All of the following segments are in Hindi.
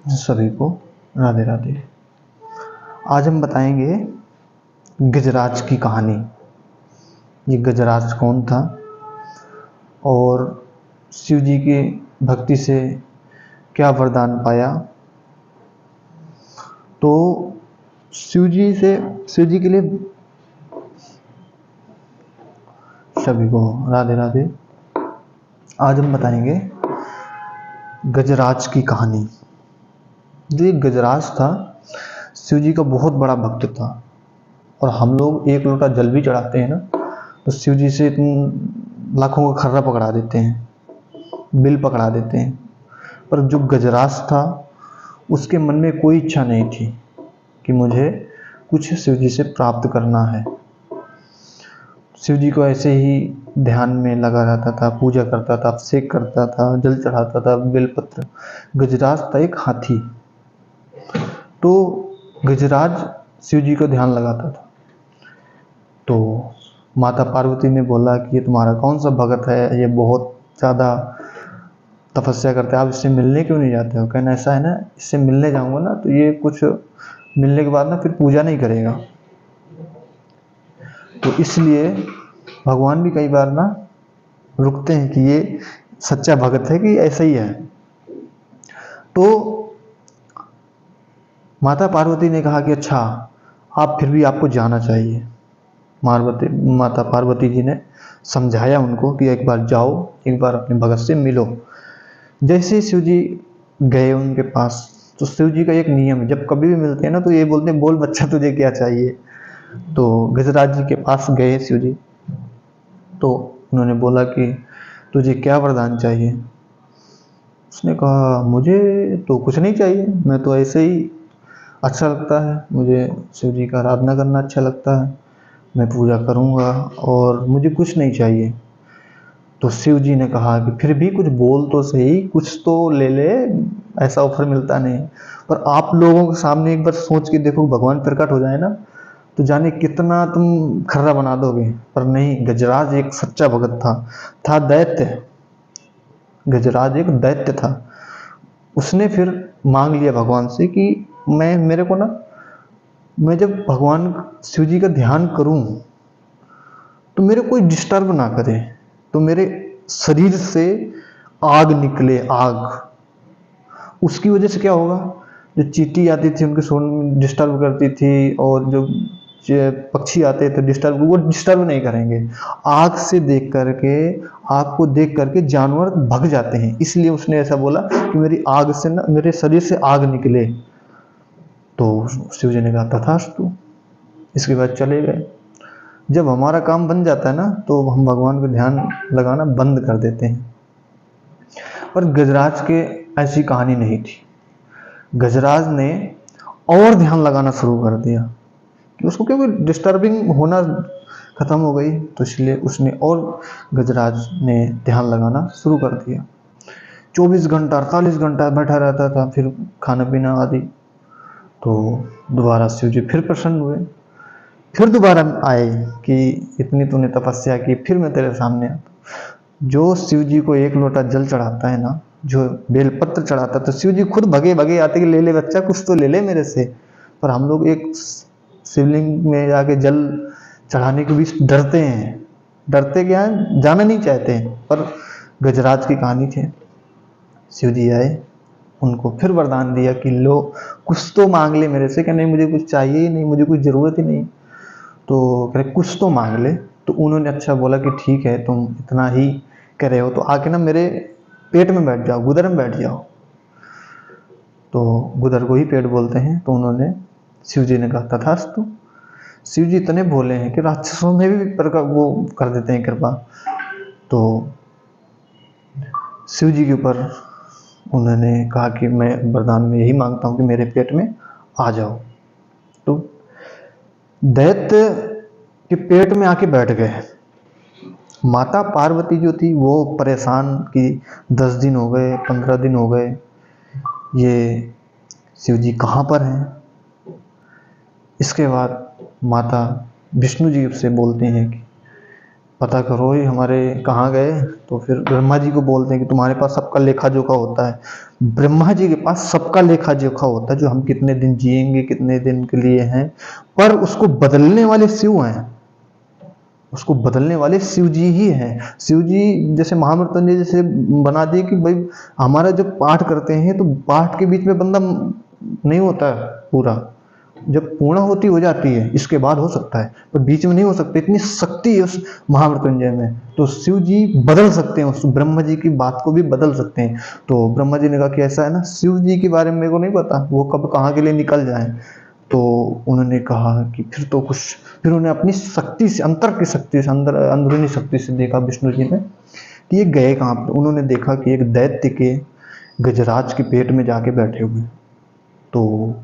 सभी को राधे राधे। आज हम बताएंगे गजराज की कहानी। ये गजराज कौन था और शिव जी की भक्ति से क्या वरदान पाया। तो शिव जी के लिए सभी को राधे राधे। आज हम बताएंगे गजराज की कहानी। जो एक गजराज था, शिव जी का बहुत बड़ा भक्त था और हम लोग एक लोटा जल भी चढ़ाते हैं ना, तो शिव जी से लाखों का खर्रा पकड़ा देते हैं, बिल पकड़ा देते हैं। पर जो गजराज था, उसके मन में कोई इच्छा नहीं थी कि मुझे कुछ शिव जी से प्राप्त करना है। शिव जी को ऐसे ही ध्यान में लगा रहता था, पूजा करता था, अभिषेक करता था, जल चढ़ाता था, बेलपत्र। गजराज था एक हाथी। तो गजराज शिव जी को ध्यान लगाता था। तो माता पार्वती ने बोला कि ये तुम्हारा कौन सा भगत है, ये बहुत ज़्यादा तपस्या करते हैं, आप इससे मिलने क्यों नहीं जाते हो। कहना ऐसा है ना, इससे मिलने जाऊंगा ना तो ये कुछ मिलने के बाद ना फिर पूजा नहीं करेगा। तो इसलिए भगवान भी कई बार ना रुकते हैं कि ये सच्चा भगत है कि ऐसा ही है। तो माता पार्वती ने कहा कि अच्छा, आप फिर भी आपको जाना चाहिए। माता पार्वती जी ने समझाया उनको कि एक बार जाओ, एक बार अपने भगत से मिलो। जैसे ही शिव जी गए उनके पास, तो शिव जी का एक नियम है, जब कभी भी मिलते हैं ना तो ये बोलते हैं, बोल बच्चा तुझे क्या चाहिए। तो गजराज जी के पास गए शिव जी, तो उन्होंने बोला कि तुझे क्या वरदान चाहिए। उसने कहा मुझे तो कुछ नहीं चाहिए, मैं तो ऐसे ही अच्छा लगता है, मुझे शिव जी का आराधना करना अच्छा लगता है, मैं पूजा करूँगा और मुझे कुछ नहीं चाहिए। तो शिव जी ने कहा कि फिर भी कुछ बोल तो सही, कुछ तो ले ले, ऐसा ऑफर मिलता नहीं। पर आप लोगों के सामने एक बार सोच के देखो, भगवान प्रकट हो जाए ना तो जाने कितना तुम खर्रा बना दोगे। पर नहीं, गजराज एक सच्चा भगत था दैत्य। गजराज एक दैत्य था। उसने फिर मांग लिया भगवान से कि मेरे को ना, मैं जब भगवान शिव जी का ध्यान करूं तो मेरे कोई डिस्टर्ब ना करे, तो मेरे शरीर से आग निकले, आग। उसकी वजह से क्या होगा, जो चींटी आती थी उनके सोने डिस्टर्ब करती थी, और जो पक्षी आते थे डिस्टर्ब, वो डिस्टर्ब नहीं करेंगे। आग से देख करके, आग को देख करके जानवर भग जाते हैं। इसलिए उसने ऐसा बोला कि मेरी आग से ना, मेरे शरीर से आग निकले। तो शिव जी ने कहा तथास्तु। इसके बाद चले गए। जब हमारा काम बन जाता है ना तो हम भगवान को ध्यान लगाना बंद कर देते हैं। पर गजराज के ऐसी कहानी नहीं थी। गजराज ने और ध्यान लगाना शुरू कर दिया कि उसको क्योंकि डिस्टर्बिंग होना खत्म हो गई, तो इसलिए उसने और गजराज ने ध्यान लगाना शुरू कर दिया। 24 घंटा 48 घंटा बैठा रहता था, फिर खाना पीना आदि। तो दोबारा शिव जी फिर प्रसन्न हुए, फिर दोबारा आए कि इतनी तूने तपस्या की, फिर मैं तेरे सामने आता। जो शिव जी को एक लोटा जल चढ़ाता है ना, जो बेलपत्र चढ़ाता, तो शिव जी खुद भगे भगे आते कि ले ले बच्चा, कुछ तो ले ले मेरे से। पर हम लोग एक शिवलिंग में जाके जल चढ़ाने के बीच डरते हैं। डरते क्या है, जाना नहीं चाहते हैं। पर गजराज की कहानी थी। शिव जी आए, उनको फिर वरदान दिया कि लो, कुछ तो मांग ले मेरे से। कि नहीं, मुझे कुछ चाहिए ही नहीं, मुझे कुछ ज़रूरत ही नहीं। तो कह रहे कुछ तो मांग ले। तो उन्होंने अच्छा बोला कि ठीक है, तुम इतना ही कह रहे हो तो आके ना मेरे पेट में बैठ जाओ, गुदर में बैठ जाओ। तो गुदर को ही पेट बोलते हैं। तो उन्होंने, शिव जी ने कहा तथास्तु। शिव जी इतने भोले हैं कि राक्षसों में भी वो कर देते हैं कृपा। तो शिव जी के ऊपर उन्होंने कहा कि मैं वरदान में यही मांगता हूँ कि मेरे पेट में आ जाओ। तो दैत्य के पेट में आके बैठ गए। माता पार्वती जो थी वो परेशान कि 10 दिन हो गए, 15 दिन हो गए, ये शिव जी कहाँ पर हैं। इसके बाद माता विष्णु जी से बोलते हैं कि पता करो ये हमारे कहाँ गए। तो फिर ब्रह्मा जी को बोलते हैं कि तुम्हारे पास सबका लेखा जोखा होता है। ब्रह्मा जी के पास सबका लेखा जोखा होता है, जो हम कितने दिन जिएंगे, कितने दिन के लिए हैं, पर उसको बदलने वाले शिव हैं, उसको बदलने वाले शिव जी ही हैं। शिव जी जैसे महामृत्युंजय जैसे बना दिए कि भाई हमारा जब पाठ करते हैं तो पाठ के बीच में बंदा नहीं होता है पूरा, जब पूर्णाहुति हो जाती है इसके बाद हो सकता है, पर बीच में नहीं हो सकता। इतनी शक्ति है उस महामृत्युंजय में, तो शिव जी बदल सकते हैं, उस ब्रह्मा जी की बात को भी बदल सकते हैं। तो ब्रह्मा जी ने कहा कि ऐसा है ना, शिव जी के बारे में मेरे को नहीं पता वो कब कहाँ के लिए निकल जाए। तो उन्होंने कहा कि फिर तो कुछ, फिर उन्होंने अपनी शक्ति से, अंतर की शक्ति से, अंदर अंदरूनी शक्ति से देखा विष्णु जी ने कि ये गए कहाँ पर। उन्होंने देखा कि एक दैत्य के गजराज के पेट में जाके बैठे हुए। तो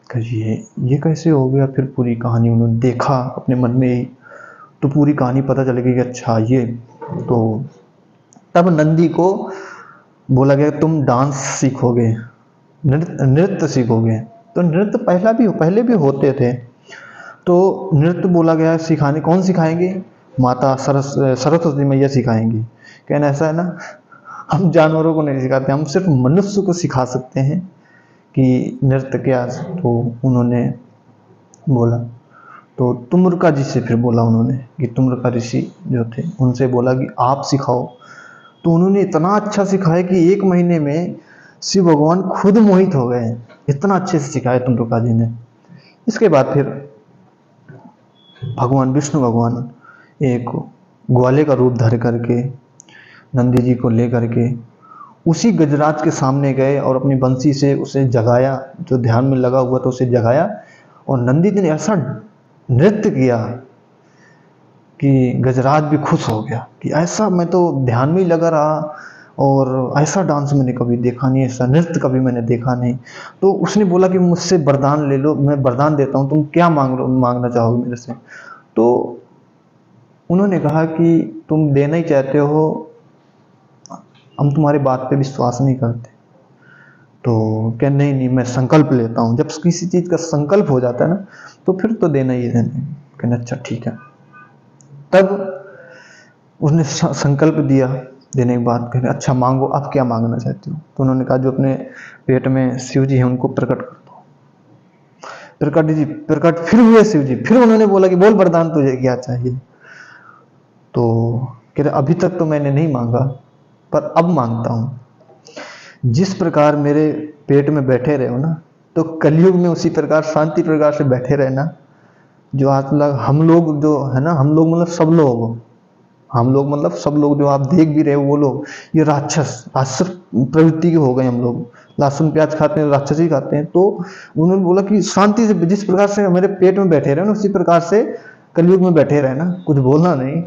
ये कैसे हो गया। फिर पूरी कहानी उन्होंने देखा अपने मन में ही, तो पूरी कहानी पता चल गई कि अच्छा ये। तो तब नंदी को बोला गया तुम डांस सीखोगे, नृत्य सीखोगे। तो नृत्य पहले भी होते थे, तो नृत्य बोला गया सिखाने, कौन सिखाएंगे, माता सरस्वती मैया सिखाएंगी। कहना ऐसा है ना, हम जानवरों को नहीं सिखाते, हम सिर्फ मनुष्य को सिखा सकते हैं कि नृत्य क्या। तो उन्होंने बोला, तो तुम्रका जी से फिर बोला उन्होंने कि तुम्रका ऋषि जो थे उनसे बोला कि आप सिखाओ। तो उन्होंने इतना अच्छा सिखाया कि 1 महीने में शिव भगवान खुद मोहित हो गए, इतना अच्छे से सिखाया तुम्रका जी ने। इसके बाद फिर भगवान विष्णु भगवान एक ग्वाले का रूप धर करके नंदी जी को ले करके उसी गजराज के सामने गए और अपनी बंसी से उसे जगाया, जो ध्यान में लगा हुआ था उसे जगाया। और नंदी जी ने ऐसा नृत्य किया कि गजराज भी खुश हो गया कि ऐसा, मैं तो ध्यान में ही लगा रहा और ऐसा डांस मैंने कभी देखा नहीं, ऐसा नृत्य कभी मैंने देखा नहीं। तो उसने बोला कि मुझसे वरदान ले लो, मैं वरदान देता हूँ, तुम क्या मांगना चाहोगे मेरे से। तो उन्होंने कहा कि तुम देना ही चाहते हो, हम तुम्हारी बात पे विश्वास नहीं करते। तो क्या, नहीं नहीं मैं संकल्प लेता हूँ। जब किसी चीज़ का संकल्प हो जाता है ना, तो फिर तो देना ही देना। कहना अच्छा ठीक है। तब उसने संकल्प दिया, देने के बाद कहने अच्छा मांगो, आप क्या मांगना चाहते हो। तो उन्होंने कहा जो अपने पेट में शिव जी हैं उनको प्रकट कर दो। प्रकट फिर हुए शिव जी। फिर उन्होंने बोला कि बोल वरदान तुझे क्या चाहिए। तो कह रहे अभी तक तो मैंने नहीं मांगा, पर अब मांगता हूं। जिस प्रकार मेरे पेट में बैठे रहे हो ना, तो कलयुग में उसी प्रकार शांति प्रकार से बैठे रहना। जो आज तक हम लोग जो है ना, हम लोग मतलब सब लोग, हम लोग मतलब सब लोग जो आप देख भी रहे हो, वो लोग ये राक्षस प्रवृत्ति के हो गए। हम लोग लहसुन प्याज खाते हैं, राक्षस ही खाते हैं। तो उन्होंने बोला कि शांति से, जिस प्रकार से मेरे पेट में बैठे रहे ना, उसी प्रकार से कलयुग में बैठे रहना, कुछ बोलना नहीं।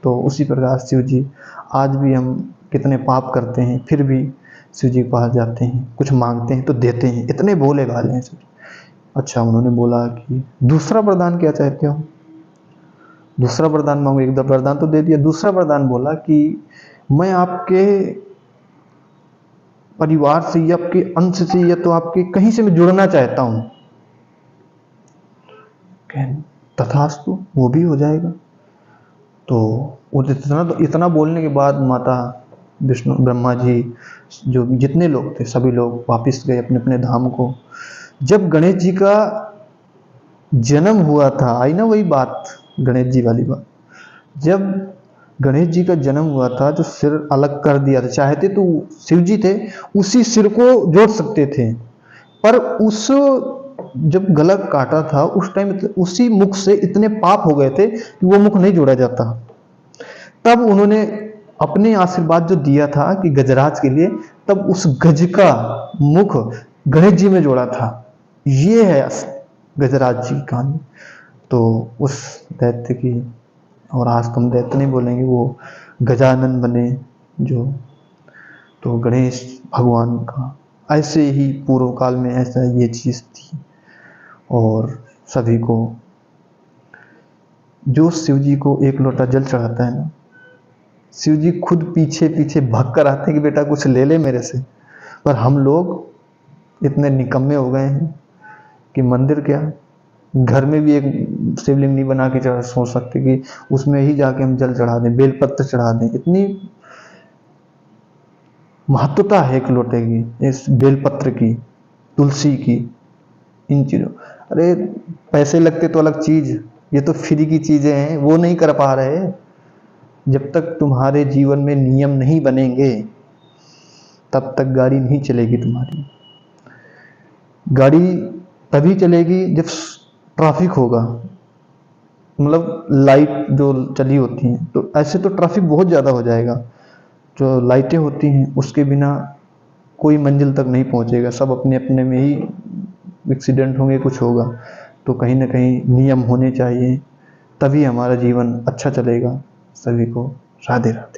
तो उसी प्रकार शिव जी, आज भी हम कितने पाप करते हैं फिर भी शिव जी के पास जाते हैं, कुछ मांगते हैं तो देते हैं, इतने भोले भाले हैं शिव जी। अच्छा, उन्होंने बोला कि दूसरा वरदान क्या चाहते हो। दूसरा वरदान मांगो, एक वरदान तो दे दिया, दूसरा वरदान बोला कि मैं आपके परिवार से या आपके अंश से या तो आपके कहीं से मैं जुड़ना चाहता हूं। तथास्तु, वो भी हो जाएगा। तो इतना बोलने के बाद माता विष्णु, ब्रह्मा जी, जो जितने लोग थे सभी लोग वापस गए अपने अपने धाम को। जब गणेश जी का जन्म हुआ था, आई ना वही बात, गणेश जी वाली बात, जब गणेश जी का जन्म हुआ था, जो सिर अलग कर दिया था, चाहते तो शिव जी थे उसी सिर को जोड़ सकते थे, पर उस जब गला काटा था उस टाइम उसी मुख से इतने पाप हो गए थे कि वो मुख नहीं जोड़ा जाता। तब उन्होंने अपने आशीर्वाद जो दिया था कि गजराज के लिए, तब उस गज का मुख गणेश जी में जोड़ा था। ये है गजराज जी की कहानी। तो उस दैत्य की, और आज तुम दैत्य नहीं बोलेंगे, वो गजानन बने जो। तो गणेश भगवान का ऐसे ही पूर्व काल में ऐसा ये चीज़ थी। और सभी को, जो शिव जी को 1 लोटा जल चढ़ाता है ना, शिव जी खुद पीछे पीछे भाग कर आते हैं कि बेटा कुछ ले ले मेरे से। पर हम लोग इतने निकम्मे हो गए हैं कि मंदिर क्या, घर में भी एक शिवलिंग नहीं बना के सोच सकते कि उसमें ही जाके हम जल चढ़ा दें, बेलपत्र चढ़ा दें। इतनी महत्वता है एक लोटे की, इस बेलपत्र की, तुलसी की, इन चीज़ों। अरे पैसे लगते तो अलग चीज़, ये तो फ्री की चीज़ें हैं, वो नहीं कर पा रहे। जब तक तुम्हारे जीवन में नियम नहीं बनेंगे तब तक गाड़ी नहीं चलेगी तुम्हारी। गाड़ी तभी चलेगी जब ट्रैफिक होगा, मतलब लाइट जो चली होती हैं, तो ऐसे तो ट्रैफिक बहुत ज़्यादा हो जाएगा। जो लाइटें होती हैं उसके बिना कोई मंजिल तक नहीं पहुंचेगा, सब अपने अपने में ही एक्सीडेंट होंगे, कुछ होगा। तो कहीं ना कहीं नियम होने चाहिए, तभी हमारा जीवन अच्छा चलेगा। सभी को राधे राधे।